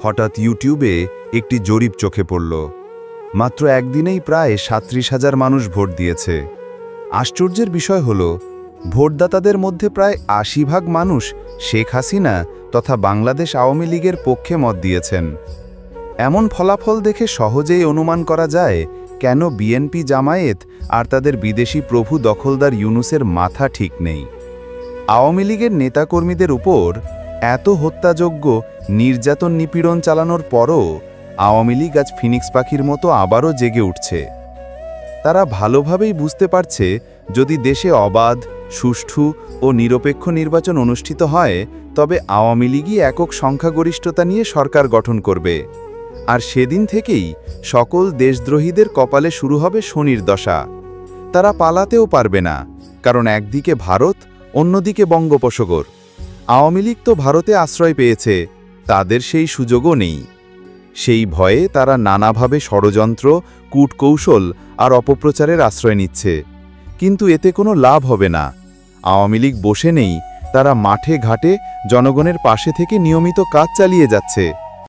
হঠাৎ ইউটিউবে একটি জরিপ চোখে পড়ল। মাত্র একদিনেই প্রায় ৩৭,০০০ মানুষ ভোট দিয়েছে। আশ্চর্যের বিষয় হল, ভোটদাতাদের মধ্যে প্রায় ৮০% মানুষ শেখ হাসিনা তথা বাংলাদেশ আওয়ামী লীগের পক্ষে মত দিয়েছেন। এমন ফলাফল দেখে সহজেই অনুমান করা যায় কেন বিএনপি জামায়াত আর তাদের বিদেশি প্রভু দখলদার ইউনূসের মাথা ঠিক নেই। আওয়ামী লীগের নেতাকর্মীদের উপর এত হত্যাযোগ্য নির্যাতন নিপীড়ন চালানোর পরও আওয়ামী লীগ আজ ফিনিক্স পাখির মতো আবারও জেগে উঠছে। তারা ভালোভাবেই বুঝতে পারছে, যদি দেশে অবাধ, সুষ্ঠু ও নিরপেক্ষ নির্বাচন অনুষ্ঠিত হয় তবে আওয়ামী লীগই একক সংখ্যাগরিষ্ঠতা নিয়ে সরকার গঠন করবে। আর সেদিন থেকেই সকল দেশদ্রোহীদের কপালে শুরু হবে শনির দশা। তারা পালাতেও পারবে না, কারণ একদিকে ভারত, অন্যদিকে বঙ্গোপসাগর। আওয়ামী লীগ তো ভারতে আশ্রয় পেয়েছে, তাদের সেই সুযোগও নেই। সেই ভয়ে তারা নানাভাবে ষড়যন্ত্র, কূটকৌশল আর অপপ্রচারের আশ্রয় নিচ্ছে। কিন্তু এতে কোনো লাভ হবে না। আওয়ামী লীগ বসে নেই, তারা মাঠে ঘাটে জনগণের পাশে থেকে নিয়মিত কাজ চালিয়ে যাচ্ছে।